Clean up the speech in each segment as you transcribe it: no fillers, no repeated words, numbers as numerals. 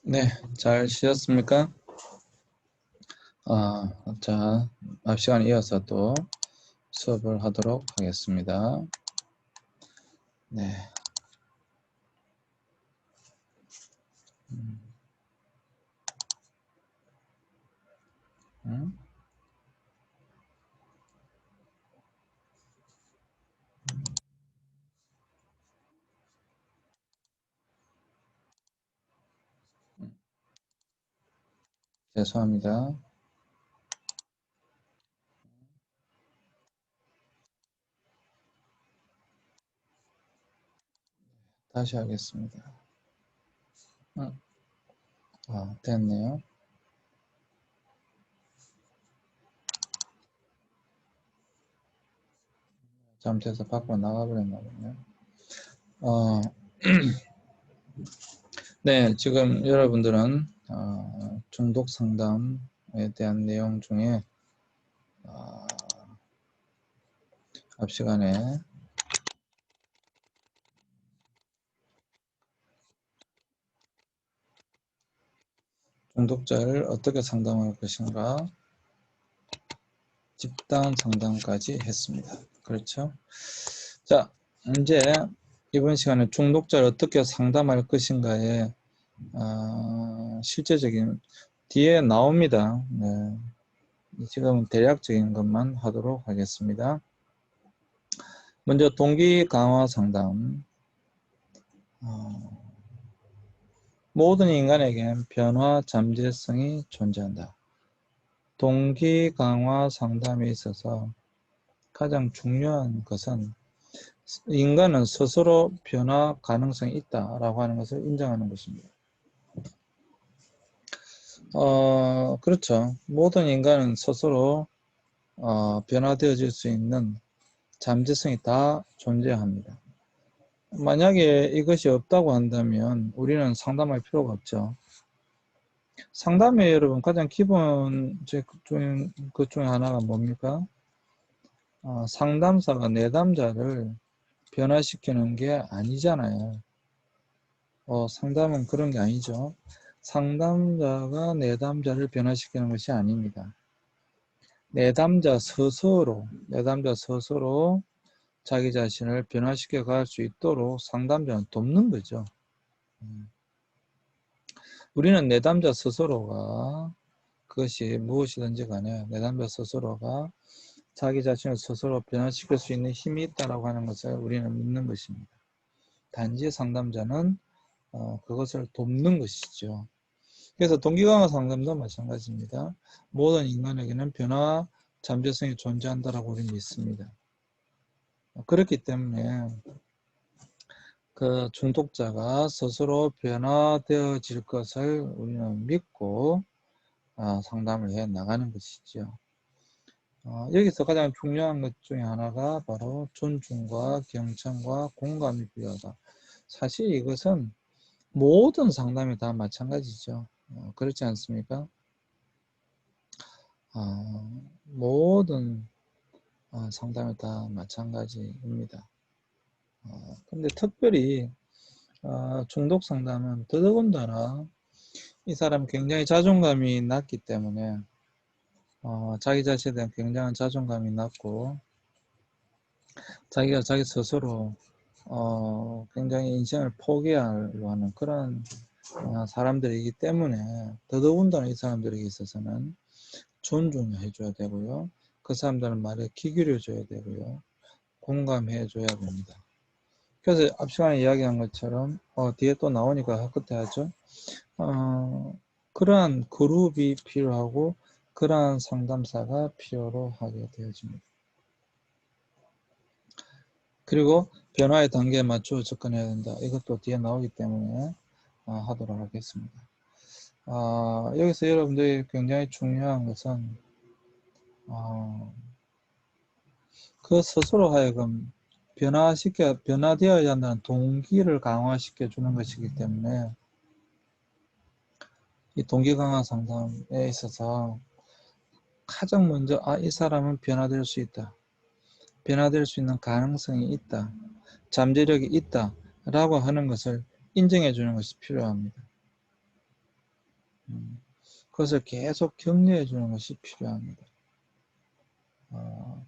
네, 잘 쉬셨습니까? 자, 앞 시간에 이어서 또 수업을 하도록 하겠습니다. 네. 음, 음, 죄송합니다. 다시 하겠습니다. 음, 됐네요. 잘못해서 밖으로 나가버렸나 보네요. 어, 네, 지금 여러분들은 중독 상담에 대한 내용 중에 앞 시간에 중독자를 어떻게 상담할 것인가 집단 상담까지 했습니다. 그렇죠? 자, 이제 이번 시간에 중독자를 어떻게 상담할 것인가에 실제적인 뒤에 나옵니다. 네. 지금은 대략적인 것만 하도록 하겠습니다. 먼저 동기 강화 상담. 모든 인간에겐 변화 잠재성이 존재한다. 동기 강화 상담에 있어서 가장 중요한 것은 인간은 스스로 변화 가능성이 있다라고 하는 것을 인정하는 것입니다. 그렇죠. 모든 인간은 스스로 변화되어질 수 있는 잠재성이 다 존재합니다. 만약에 이것이 없다고 한다면 우리는 상담할 필요가 없죠. 상담에 여러분 가장 기본 것 중에 하나가 뭡니까? 상담사가 내담자를 변화시키는 게 아니잖아요. 상담은 그런 게 아니죠. 상담자가 내담자를 변화시키는 것이 아닙니다. 내담자 스스로 자기 자신을 변화시켜 갈 수 있도록 상담자는 돕는 거죠. 우리는 내담자 스스로가 그것이 무엇이든지 간에 내담자 스스로가 자기 자신을 스스로 변화시킬 수 있는 힘이 있다고 하는 것을 우리는 믿는 것입니다. 단지 상담자는 그것을 돕는 것이죠. 그래서 동기강화 상담도 마찬가지입니다. 모든 인간에게는 변화 잠재성이 존재한다라고 우리는 믿습니다. 그렇기 때문에 그 중독자가 스스로 변화되어질 것을 우리는 믿고 상담을 해 나가는 것이죠. 여기서 가장 중요한 것 중에 하나가 바로 존중과 경청과 공감이 필요하다. 사실 이것은 모든 상담이 다 마찬가지죠. 그렇지 않습니까? 모든 상담이 다 마찬가지입니다. 근데 특별히 중독 상담은 더더군다나 이 사람 굉장히 자존감이 낮기 때문에 자기 자신에 대한 굉장한 자존감이 낮고 자기가 자기 스스로 굉장히 인생을 포기하려고 하는 그런 사람들이기 때문에 더더군다나 이 사람들에게 있어서는 존중해 줘야 되고요. 그 사람들은 말에 귀 기울여 줘야 되고요. 공감해 줘야 됩니다. 그래서 앞 시간에 이야기한 것처럼 뒤에 또 나오니까 그때 하죠. 그러한 그룹이 필요하고 그러한 상담사가 필요로 하게 되어집니다. 그리고 변화의 단계에 맞춰 접근해야 된다. 이것도 뒤에 나오기 때문에 하도록 하겠습니다. 여기서 여러분들이 굉장히 중요한 것은 그 스스로 하여금 변화되어야 한다는 동기를 강화시켜 주는 것이기 때문에 이 동기 강화 상담에 있어서 가장 먼저 이 사람은 변화될 수 있다. 변화될 수 있는 가능성이 있다. 잠재력이 있다. 라고 하는 것을 인정해 주는 것이 필요합니다. 그것을 계속 격려해 주는 것이 필요합니다.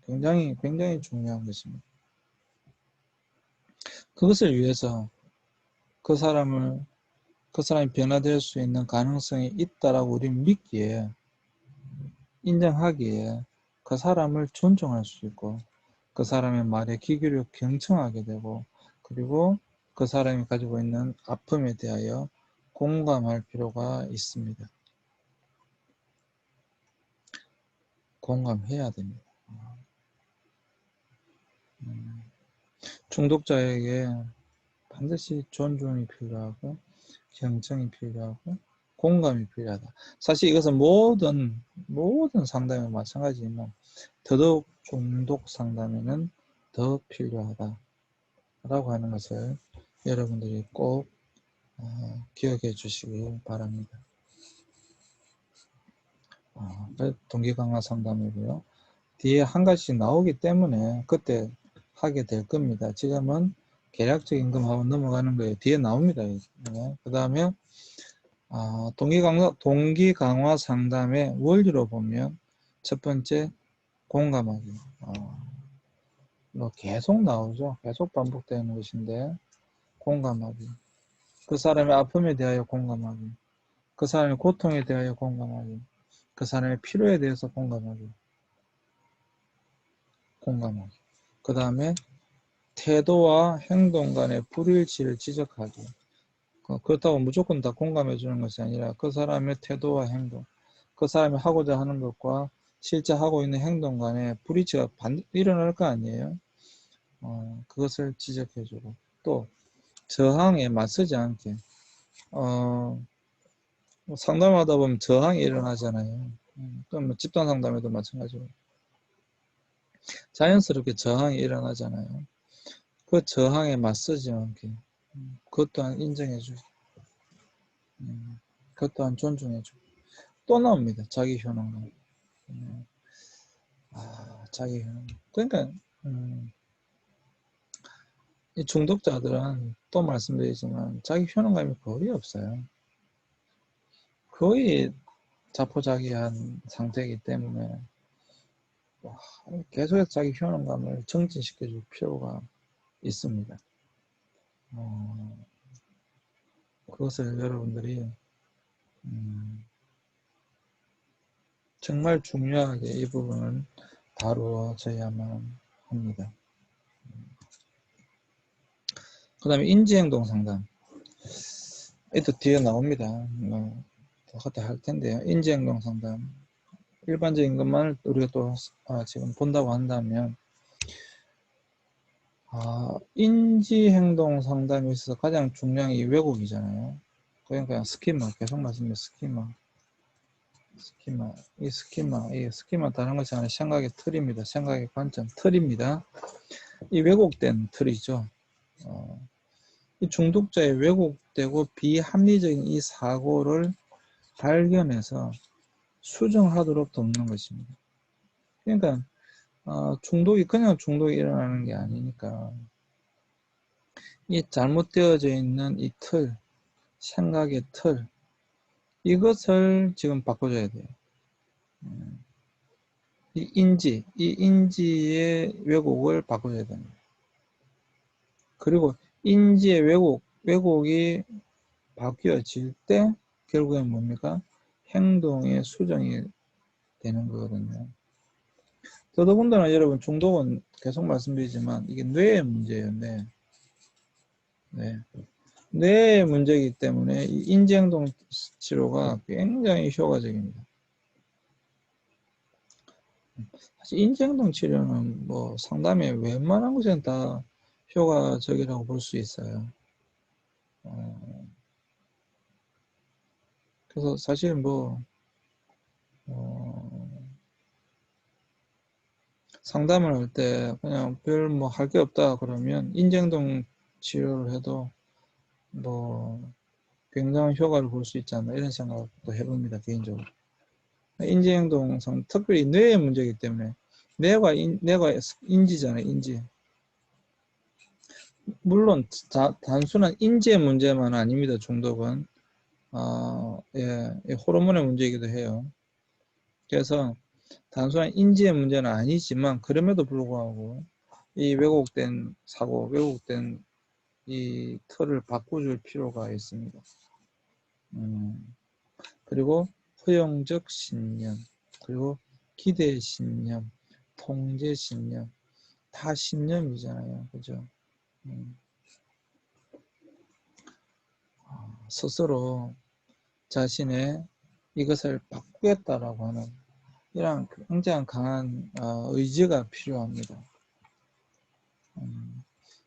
굉장히 중요한 것입니다. 그것을 위해서 그 사람이 변화될 수 있는 가능성이 있다라고 우리는 믿기에, 인정하기에 그 사람을 존중할 수 있고, 그 사람의 말에 귀 기울여 경청하게 되고, 그리고 그 사람이 가지고 있는 아픔에 대하여 공감할 필요가 있습니다. 공감해야 됩니다. 중독자에게 반드시 존중이 필요하고, 경청이 필요하고, 공감이 필요하다. 사실 이것은 모든 상담에 마찬가지지만 더더욱 중독 상담에는 더 필요하다 라고 하는 것을 여러분들이 꼭 기억해 주시기 바랍니다. 동기 강화 상담이고요. 뒤에 한 가지 나오기 때문에 그때 하게 될 겁니다. 지금은 계략적 임금하고 넘어가는 거예요. 뒤에 나옵니다. 네. 그 다음에 동기 강화 상담의 원리로 보면 첫 번째 공감하기. 뭐 계속 나오죠. 계속 반복되는 것인데, 공감하기. 그 사람의 아픔에 대하여 공감하기. 그 사람의 고통에 대하여 공감하기. 그 사람의 필요에 대해서 공감하기. 그 다음에 태도와 행동 간의 불일치를 지적하기. 그렇다고 무조건 다 공감해 주는 것이 아니라 그 사람의 태도와 행동, 그 사람이 하고자 하는 것과 실제 하고 있는 행동 간의 불일치가 일어날 거 아니에요. 그것을 지적해 주고, 또 저항에 맞서지 않게, 상담하다 보면 저항이 일어나잖아요. 그럼 집단 상담에도 마찬가지로 자연스럽게 저항이 일어나잖아요. 그 저항에 맞서지 않게, 그것 또한 인정해주고, 그것 또한 존중해주고. 또 나옵니다. 자기 효능감. 자기 효능. 그러니까 이 중독자들은 또 말씀드리지만 자기 효능감이 거의 없어요. 거의 자포자기한 상태이기 때문에 계속해서 자기 효능감을 정진시켜줄 필요가 있습니다. 그것을 여러분들이 정말 중요하게 이 부분을 다루어져야만 합니다. 그 다음에 인지행동 상담. 이것도 뒤에 나옵니다. 똑같이 할 텐데요. 인지행동 상담. 일반적인 것만 우리가 또 지금 본다고 한다면, 인지행동 상담에 있어서 가장 중요한 이 왜곡이잖아요. 그냥 스키마, 계속 말씀드린 이 스키마 다른 것이 아니라 생각의 틀입니다. 생각의 관점, 틀입니다. 이 왜곡된 틀이죠. 이 중독자의 왜곡되고 비합리적인 이 사고를 발견해서 수정하도록 돕는 것입니다. 그러니까 중독이 그냥 중독이 일어나는 게 아니니까 이 잘못되어져 있는 이 틀, 생각의 틀, 이것을 지금 바꿔줘야 돼요. 이 인지의 왜곡을 바꿔줘야 됩니다. 그리고 인지의 왜곡이 바뀌어질 때 결국엔 뭡니까? 행동의 수정이 되는 거거든요. 더더군다나 여러분, 중독은 계속 말씀드리지만 이게 뇌의 문제예요. 뇌의 문제이기 때문에 이 인지행동 치료가 굉장히 효과적입니다. 사실 인지행동 치료는 뭐 상담에 웬만한 곳에는 다 효과적이라고 볼 수 있어요. 그래서 사실 상담을 할 때 그냥 별 할 게 없다 그러면 인지행동 치료를 해도 굉장한 효과를 볼 수 있지 않나 이런 생각도 해봅니다. 개인적으로. 인지행동 특별히 뇌의 문제이기 때문에 뇌가 인지잖아요. 인지. 물론 단순한 인지의 문제만 아닙니다. 중독은 이 호르몬의 문제이기도 해요. 그래서 단순한 인지의 문제는 아니지만 그럼에도 불구하고 이 왜곡된 사고, 왜곡된 이 틀을 바꿔줄 필요가 있습니다. 그리고 허용적 신념, 그리고 기대 신념, 통제 신념, 다 신념이잖아요. 그죠? 스스로 자신의 이것을 바꾸겠다라고 하는 이런 굉장히 강한 의지가 필요합니다.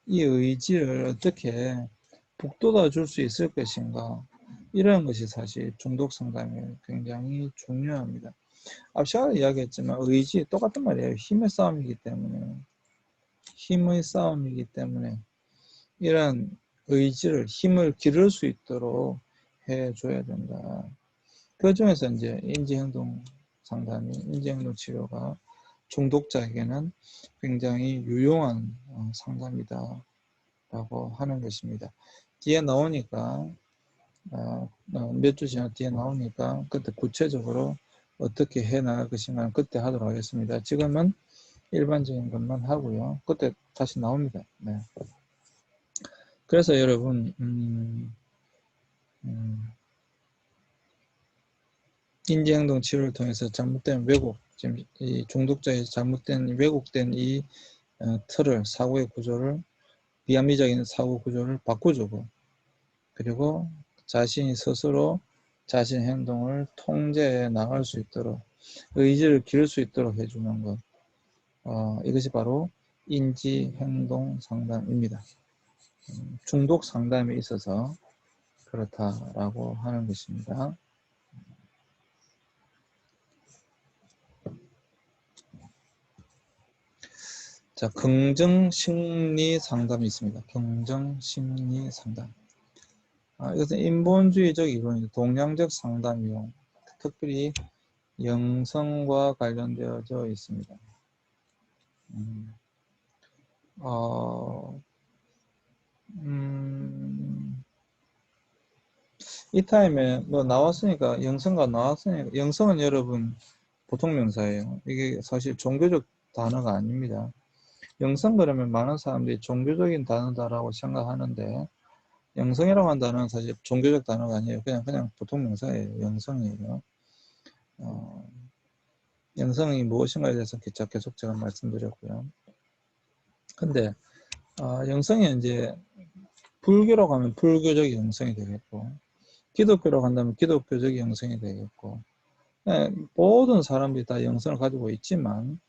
이 의지를 어떻게 북돋아 줄 수 있을 것인가, 이런 것이 사실 중독 상담에 굉장히 중요합니다. 앞 시간에 이야기했지만 의지 똑같은 말이에요. 힘의 싸움이기 때문에 이런 의지를, 힘을 기를 수 있도록 해줘야 된다. 그 중에서 이제 인지행동 상담이, 인지행동 치료가 중독자에게는 굉장히 유용한 상담이다 라고 하는 것입니다. 뒤에 나오니까 몇 주 지나 뒤에 나오니까 그때 구체적으로 어떻게 해 나갈 것인가 그때 하도록 하겠습니다. 지금은 일반적인 것만 하고요. 그때 다시 나옵니다. 네. 그래서 여러분 인지행동 치료를 통해서 잘못된 왜곡, 지금 이 중독자의 잘못된 왜곡된 이 틀을, 사고의 구조를, 비합리적인 사고 구조를 바꿔주고, 그리고 자신이 스스로 자신의 행동을 통제해 나갈 수 있도록 의지를 기를 수 있도록 해주는 것, 이것이 바로 인지행동 상담입니다. 중독 상담에 있어서 그렇다라고 하는 것입니다. 자, 긍정심리 상담이 있습니다. 긍정심리 상담. 이것은 인본주의적 이론입니다. 동양적 상담이요. 특별히 영성과 관련되어져 있습니다. 이 타임에 뭐 나왔으니까, 영성가 나왔으니까, 영성은 여러분 보통 명사예요. 이게 사실 종교적 단어가 아닙니다. 영성 그러면 많은 사람들이 종교적인 단어다라고 생각하는데, 영성이라고 한 단어는 사실 종교적 단어가 아니에요. 그냥 보통 명사예요. 영성이에요. 영성이 무엇인가에 대해서 계속 제가 말씀드렸고요. 근데 영성이 이제 불교라고 하면 불교적 영성이 되겠고, 기독교라고 한다면 기독교적 영성이 되겠고, 모든 사람들이 다 영성을 가지고 있지만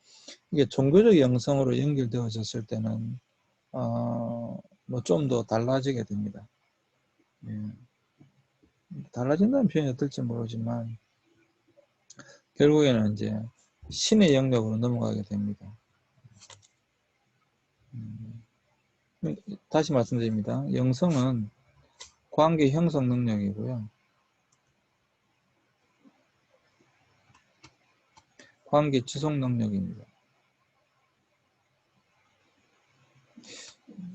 이게 종교적 영성으로 연결되어졌을 때는 뭐 좀 더 달라지게 됩니다. 달라진다는 표현이 어떨지 모르지만 결국에는 이제 신의 영역으로 넘어가게 됩니다. 다시 말씀드립니다. 영성은 관계 형성 능력이고요. 관계 지속 능력입니다.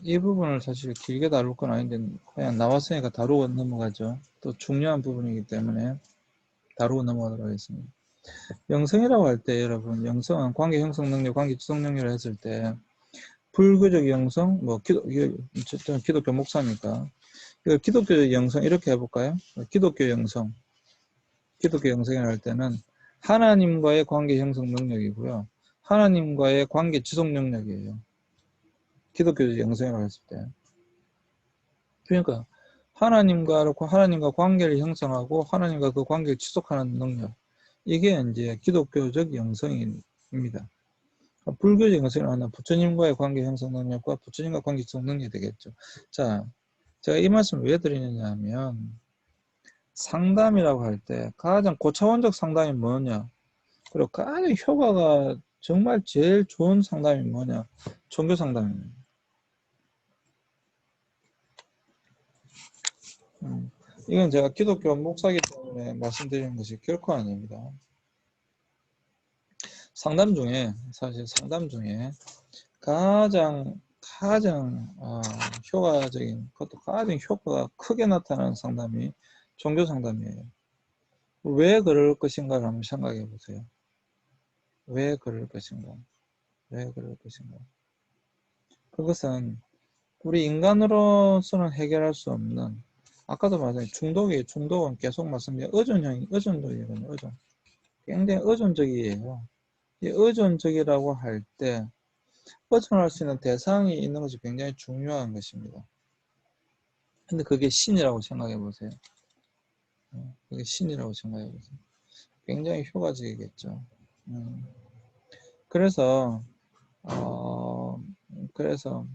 이 부분을 사실 길게 다룰 건 아닌데 그냥 나왔으니까 다루고 넘어가죠. 또 중요한 부분이기 때문에 다루고 넘어가도록 하겠습니다. 영성이라고 할 때 여러분, 영성은 관계 형성 능력, 관계 지속 능력을 했을 때 불교적 영성, 뭐 저는 기독교 목사니까 이거 기독교적 영성 이렇게 해볼까요? 기독교 영성이라 할 때는 하나님과의 관계 형성 능력이고요. 하나님과의 관계 지속 능력이에요. 기독교적 영성이라고 했을 때. 그러니까 하나님과 관계를 형성하고 하나님과 그 관계를 지속하는 능력. 이게 이제 기독교적 영성입니다. 불교적 영성이라고 하면 부처님과의 관계 형성 능력과 부처님과 관계 지속 능력이 되겠죠. 자, 제가 이 말씀을 왜 드리느냐 하면 상담이라고 할 때 가장 고차원적 상담이 뭐냐, 그리고 가장 효과가 정말 제일 좋은 상담이 뭐냐, 종교 상담입니다. 이건 제가 기독교 목사기 때문에 말씀드리는 것이 결코 아닙니다. 상담 중에 가장 효과적인, 그것도 가장 효과가 크게 나타나는 상담이 종교 상담이에요. 왜 그럴 것인가를 한번 생각해 보세요. 왜 그럴 것인가? 왜 그럴 것인가? 그것은 우리 인간으로서는 해결할 수 없는, 아까도 말했잖아요. 중독은 계속 말씀드린 의존적이거든요. 의존. 굉장히 의존적이에요. 이 의존적이라고 할 때 의존할 수 있는 대상이 있는 것이 굉장히 중요한 것입니다. 근데 그게 신이라고 생각해 보세요. 그게 신이라고 생각해 보세요. 굉장히 효과적이겠죠. 그래서 어, 그래서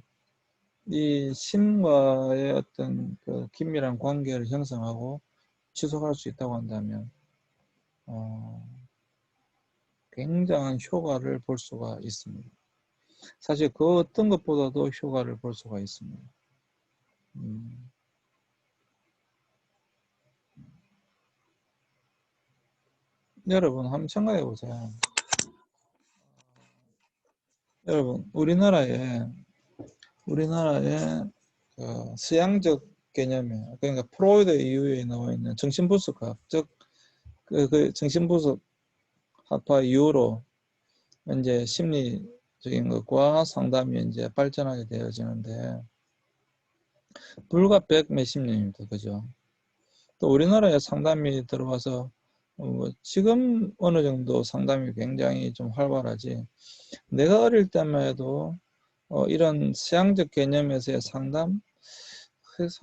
이 신과의 어떤 그 긴밀한 관계를 형성하고 지속할 수 있다고 한다면 굉장한 효과를 볼 수가 있습니다. 사실 그 어떤 것보다도 효과를 볼 수가 있습니다. 여러분 한번 생각해 보세요. 여러분 우리나라에 그 서양적 개념에, 그러니까 프로이드 이후에 나와 있는 정신분석학, 즉 그 정신분석학파 이후로 이제 심리적인 것과 상담이 이제 발전하게 되어지는데 불과 백 몇십 년입니다. 그죠? 또 우리나라에 상담이 들어와서 지금 어느 정도 상담이 굉장히 좀 활발하지, 내가 어릴 때만 해도 이런 서양적 개념에서의 상담,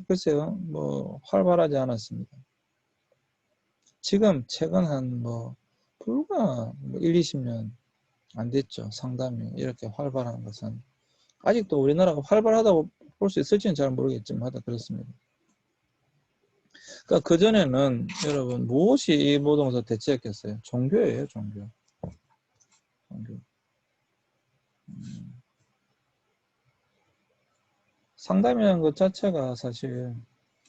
글쎄요, 뭐 활발하지 않았습니다. 지금 최근 한 불과 1, 20년 안 됐죠. 상담이 이렇게 활발한 것은. 아직도 우리나라가 활발하다고 볼 수 있을지는 잘 모르겠지만 하여튼 그렇습니다. 그러니까 그전에는 여러분 무엇이 이 모든 것을 대체했겠어요? 종교예요, 종교. 상담이라는 것 자체가 사실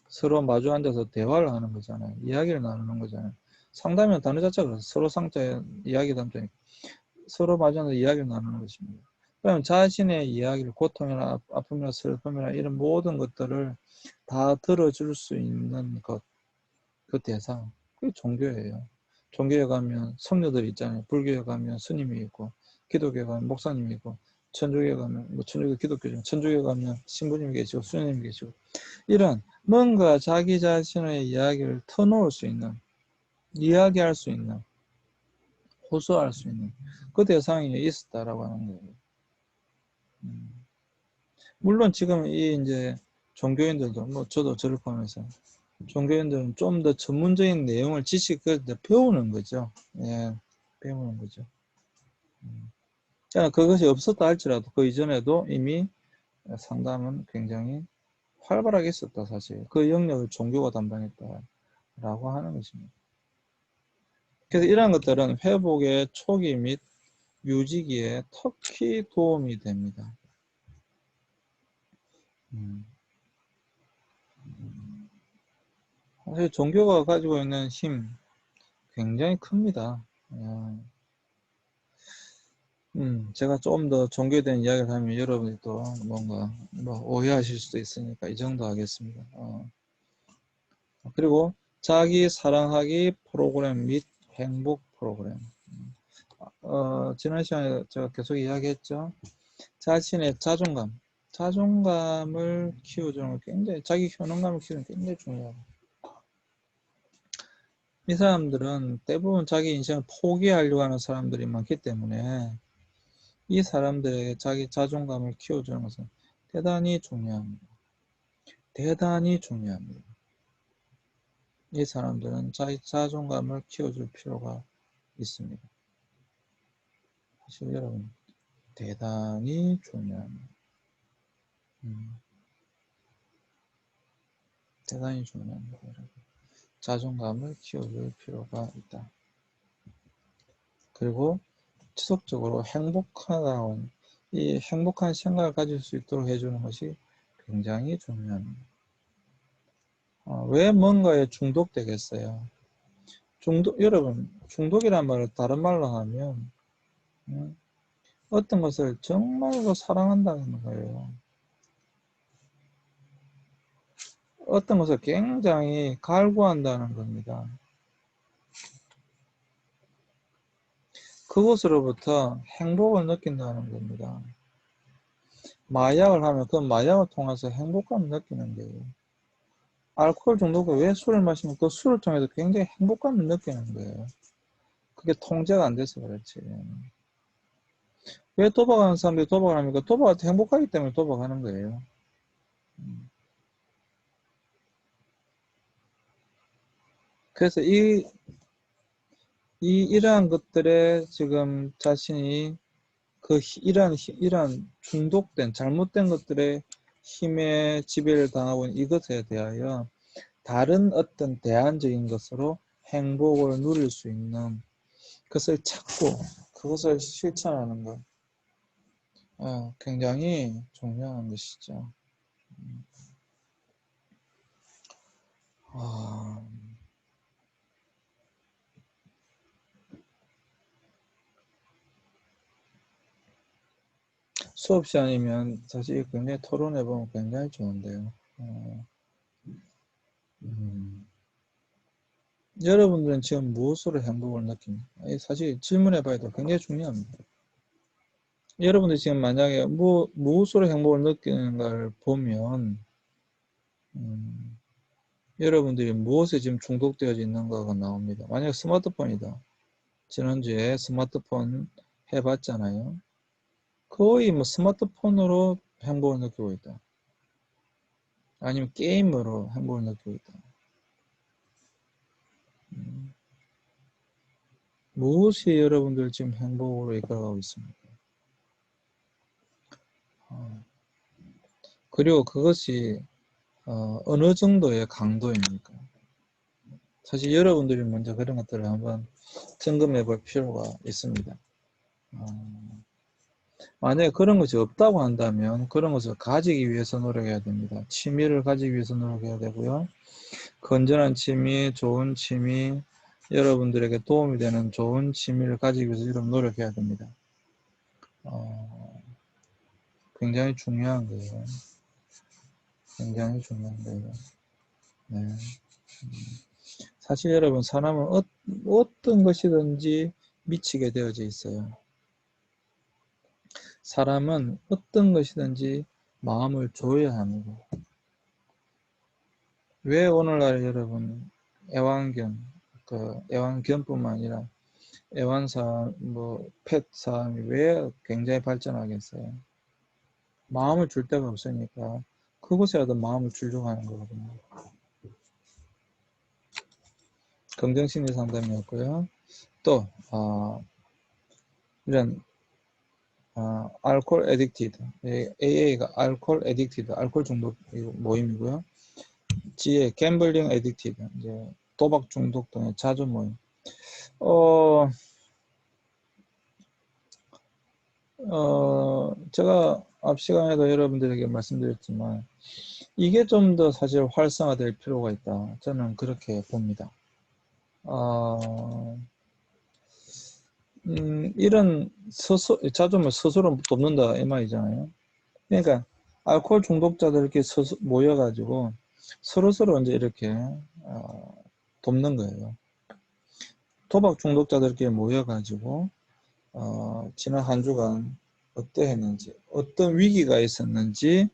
서로 마주 앉아서 대화를 하는 거잖아요. 이야기를 나누는 거잖아요. 상담이라는 단어 자체가 서로 상자에 이야기 담자니까 서로 마주 앉아서 이야기를 나누는 것입니다. 그러면 자신의 이야기를, 고통이나 아픔이나 슬픔이나 이런 모든 것들을 다 들어줄 수 있는 것, 그 대상, 그게 종교예요. 종교에 가면 성녀들이 있잖아요. 불교에 가면 스님이 있고, 기독교에 가면 목사님이 있고, 천주교에 가면 천주교 기독교죠. 천주교에 가면 신부님이 계시고 수녀님이 계시고, 이런 뭔가 자기 자신의 이야기를 터놓을 수 있는, 이야기할 수 있는, 호소할 수 있는 그 대상이 있었다라고 하는 거예요. 물론 지금 이 이제 종교인들도 저도 저를 포함해서 종교인들은 좀 더 전문적인 내용을 지식을 배우는 거죠. 예, 배우는 거죠. 그러니까 그것이 없었다 할지라도 그 이전에도 이미 상담은 굉장히 활발하게 있었다 사실. 그 영역을 종교가 담당했다라고 하는 것입니다. 그래서 이러한 것들은 회복의 초기 및 유지기에 특히 도움이 됩니다. 사실 종교가 가지고 있는 힘 굉장히 큽니다. 제가 좀 더 종교에 대한 이야기를 하면 여러분이 또 뭔가 오해하실 수도 있으니까 이 정도 하겠습니다. 그리고 자기 사랑하기 프로그램 및 행복 프로그램. 지난 시간에 제가 계속 이야기했죠. 자신의 자존감을 키워주는 거 굉장히, 자기 효능감을 키우는 게 굉장히 중요하고, 이 사람들은 대부분 자기 인생을 포기하려고 하는 사람들이 많기 때문에 이 사람들에게 자기 자존감을 키워주는 것은 대단히 중요합니다. 대단히 중요합니다. 이 사람들은 자기 자존감을 키워줄 필요가 있습니다. 사실 여러분 대단히 중요합니다. 대단히 중요합니다. 여러분. 자존감을 키워줄 필요가 있다. 그리고 지속적으로 이 행복한 생각을 가질 수 있도록 해주는 것이 굉장히 중요합니다. 왜 뭔가에 중독되겠어요? 여러분, 중독이란 말을 다른 말로 하면 어떤 것을 정말로 사랑한다는 거예요. 어떤 것을 굉장히 갈구한다는 겁니다. 그것으로부터 행복을 느낀다는 겁니다. 마약을 하면 그 마약을 통해서 행복감을 느끼는 거예요. 알코올 중독은 왜 술을 마시면 그 술을 통해서 굉장히 행복감을 느끼는 거예요. 그게 통제가 안 돼서 그렇지. 왜 도박하는 사람들이 도박을 합니까? 도박할 때 행복하기 때문에 도박하는 거예요. 그래서 이러한 것들에 지금 자신이 이러한 중독된, 잘못된 것들의 힘에 지배를 당하고 있는 이것에 대하여 다른 어떤 대안적인 것으로 행복을 누릴 수 있는 것을 찾고 그것을 실천하는 것. 굉장히 중요한 것이죠. 아, 수업 시간이면 사실 굉장히 토론해보면 굉장히 좋은데요. 여러분들은 지금 무엇으로 행복을 느낍니까? 사실 질문해봐야 돼. 굉장히 중요합니다. 여러분들이 지금 만약에 무엇으로 행복을 느끼는가를 보면 여러분들이 무엇에 지금 중독되어 있는가가 나옵니다. 만약 스마트폰이다. 지난주에 스마트폰 해봤잖아요. 거의 뭐 스마트폰으로 행복을 느끼고 있다. 아니면 게임으로 행복을 느끼고 있다. 무엇이 여러분들 지금 행복으로 이끌어가고 있습니까? 그리고 그것이 어느 정도의 강도입니까? 사실 여러분들이 먼저 그런 것들을 한번 점검해 볼 필요가 있습니다. 만약에 그런 것이 없다고 한다면 그런 것을 가지기 위해서 노력해야 됩니다. 취미를 가지기 위해서 노력해야 되고요. 건전한 취미, 좋은 취미, 여러분들에게 도움이 되는 좋은 취미를 가지기 위해서 여러분 노력해야 됩니다. 굉장히 중요한 거예요. 굉장히 중요한 거예요. 네. 사실 여러분 사람은 어떤 것이든지 미치게 되어져 있어요. 사람은 어떤 것이든지 마음을 줘야 합니다. 왜 오늘날 여러분 애완견뿐만 아니라 애완사, 펫사람이 왜 굉장히 발전하겠어요? 마음을 줄 데가 없으니까 그곳에라도 마음을 주려고 하는 거거든요. 긍정심리 상담이었고요. 또 이런 알코올 에딕티드, AA가 알코올 에딕티드, 알코올 중독 모임이고요. G의 갬블링 에딕티드, 이제 도박 중독 등의 자주 모임. 제가 앞 시간에도 여러분들에게 말씀드렸지만 이게 좀 더 사실 활성화될 필요가 있다. 저는 그렇게 봅니다. 이런 자주면 스스로 돕는다 이 말이잖아요. 그러니까 알코올 중독자들 이렇게 모여가지고 서로서로 이제 이렇게 돕는 거예요. 도박 중독자들끼리 모여가지고 지난 한 주간 어떠했는지, 어떤 위기가 있었는지,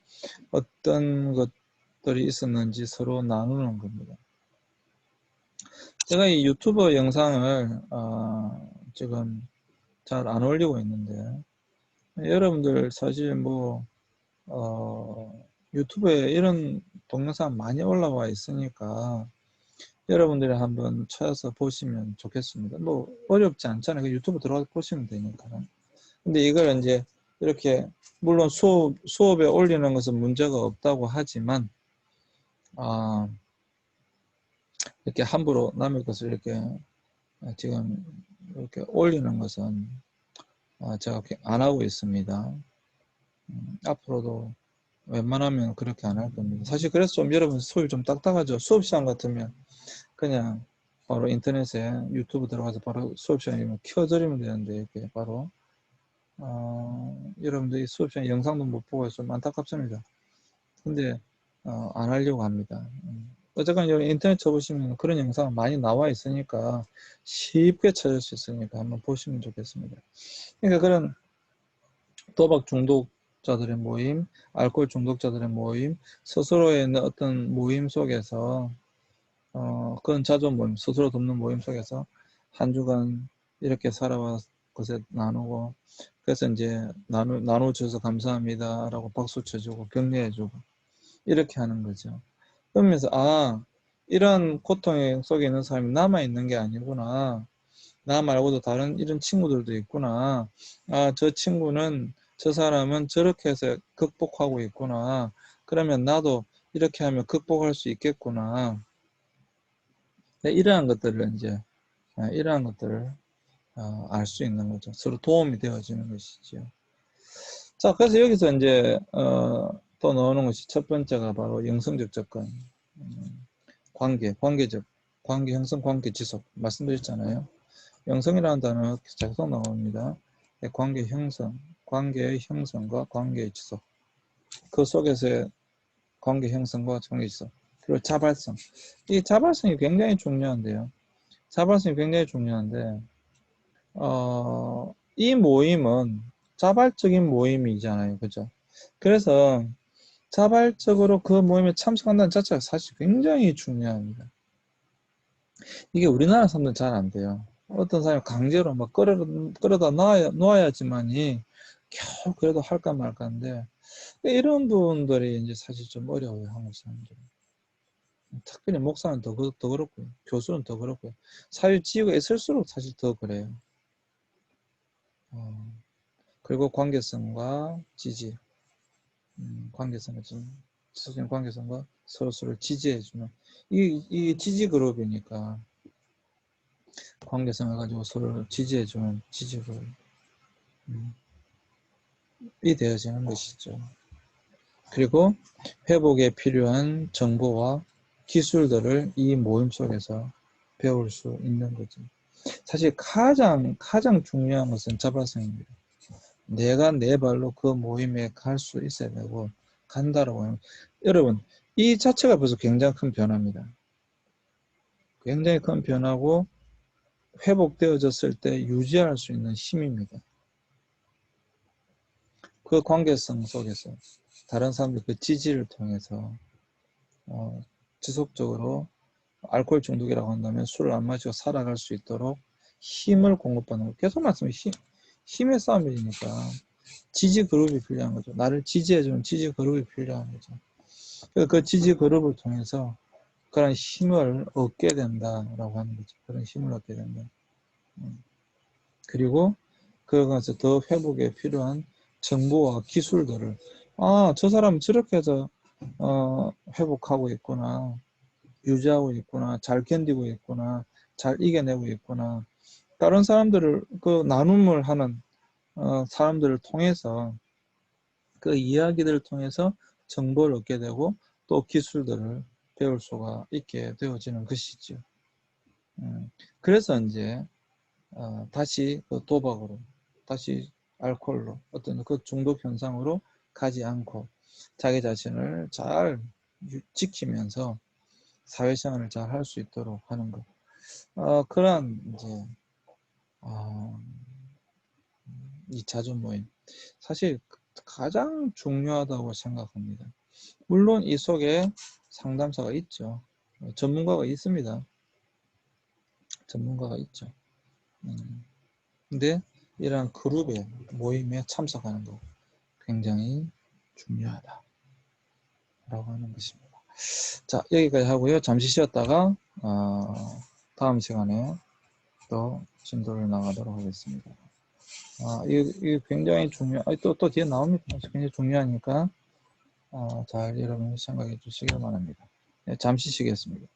어떤 것들이 있었는지 서로 나누는 겁니다. 제가 이 유튜브 영상을 지금 잘 안 올리고 있는데 여러분들 사실 유튜브에 이런 동영상 많이 올라와 있으니까 여러분들이 한번 찾아서 보시면 좋겠습니다. 어렵지 않잖아요. 유튜브 들어가서 보시면 되니까. 근데 이걸 이제 이렇게 물론 수업에 올리는 것은 문제가 없다고 하지만 이렇게 함부로 남의 것을 이렇게 지금 이렇게 올리는 것은 제가 안 하고 있습니다. 앞으로도 웬만하면 그렇게 안 할 겁니다. 사실 그래서 좀 여러분 수업이 좀 딱딱하죠. 수업 시간 같으면 그냥 바로 인터넷에 유튜브 들어가서 바로 수업 시간이면 켜드리면 되는데 이렇게 바로 여러분들이 수업 시간에 영상도 못 보고 좀 안타깝습니다. 근데 안 하려고 합니다. 어쨌건 여기 인터넷 쳐보시면 그런 영상 많이 나와 있으니까 쉽게 찾을 수 있으니까 한번 보시면 좋겠습니다. 그러니까 그런 도박 중독자들의 모임, 알코올 중독자들의 모임, 스스로의 어떤 모임 속에서 그런 자존 모임, 스스로 돕는 모임 속에서 한 주간 이렇게 살아왔 것에 나누고, 그래서 이제 나눠줘서 감사합니다 라고 박수 쳐주고 격려해주고 이렇게 하는 거죠. 그러면서 이런 고통 속에 있는 사람이 남아있는 게 아니구나, 나 말고도 다른 이런 친구들도 있구나, 저 친구는, 저 사람은 저렇게 해서 극복하고 있구나, 그러면 나도 이렇게 하면 극복할 수 있겠구나. 이러한 것들을 이제 이러한 것들을 알 수 있는 거죠. 서로 도움이 되어지는 것이죠. 자, 그래서 여기서 이제 또 나오는 것이 첫 번째가 바로 영성적 접근, 관계 형성, 관계 지속 말씀드렸잖아요. 영성이라는 단어 계속 나옵니다. 관계 형성, 관계의 형성과 관계의 지속, 그 속에서의 관계 형성과 관계 지속, 그리고 자발성. 이 자발성이 굉장히 중요한데요. 자발성이 굉장히 중요한데 이 모임은 자발적인 모임이잖아요. 그죠? 그래서 자발적으로 그 모임에 참석한다는 자체가 사실 굉장히 중요합니다. 이게 우리나라 사람들은 잘 안 돼요. 어떤 사람이 강제로 막 끌어다 놓아야지만이 겨우 그래도 할까 말까인데, 이런 분들이 이제 사실 좀 어려워요, 한국 사람들은. 특별히 목사는 더 그렇고요. 교수는 더 그렇고요. 사회 지위가 있을수록 사실 더 그래요. 그리고 관계성과 지지, 관계성을 좀, 지속적인 관계성과 서로를 지지해주는, 이 지지 그룹이니까, 관계성을 가지고 서로를 지지해주는 지지 그룹, 이 되어지는 것이죠. 그리고 회복에 필요한 정보와 기술들을 이 모임 속에서 배울 수 있는 거죠. 사실 가장 중요한 것은 자발성입니다. 내가 내 발로 그 모임에 갈 수 있어야 되고, 간다라고 하면, 여러분, 이 자체가 벌써 굉장히 큰 변화입니다. 굉장히 큰 변화고, 회복되어졌을 때 유지할 수 있는 힘입니다. 그 관계성 속에서 다른 사람들 그 지지를 통해서 지속적으로 알코올 중독이라고 한다면 술을 안 마시고 살아갈 수 있도록 힘을 공급받는 거. 계속 말씀해, 힘의 싸움이니까 지지 그룹이 필요한 거죠. 나를 지지해주는 지지 그룹이 필요한 거죠. 그 지지 그룹을 통해서 그런 힘을 얻게 된다라고 하는 거죠. 그런 힘을 얻게 된다. 그리고 그것에서 더 회복에 필요한 정보와 기술들을, 저 사람은 저렇게 해서 회복하고 있구나, 유지하고 있구나, 잘 견디고 있구나, 잘 이겨내고 있구나. 다른 사람들을 그 나눔을 하는 사람들을 통해서, 그 이야기들을 통해서 정보를 얻게 되고 또 기술들을 배울 수가 있게 되어지는 것이죠. 그래서 이제 다시 그 도박으로, 다시 알코올로, 어떤 그 중독 현상으로 가지 않고 자기 자신을 잘 지키면서 사회생활을 잘 할 수 있도록 하는 것. 그러한 이제 이 자존 모임, 사실 가장 중요하다고 생각합니다. 물론 이 속에 상담사가 있죠. 전문가가 있습니다. 전문가가 있죠. 근데 이러한 그룹의 모임에 참석하는 거 굉장히 중요하다 라고 하는 것입니다. 자, 여기까지 하고요. 잠시 쉬었다가 다음 시간에 또 진도를 나가도록 하겠습니다. 이게 굉장히 또 뒤에 나옵니다. 굉장히 중요하니까 잘 여러분 생각해 주시기 바랍니다. 네, 잠시 쉬겠습니다.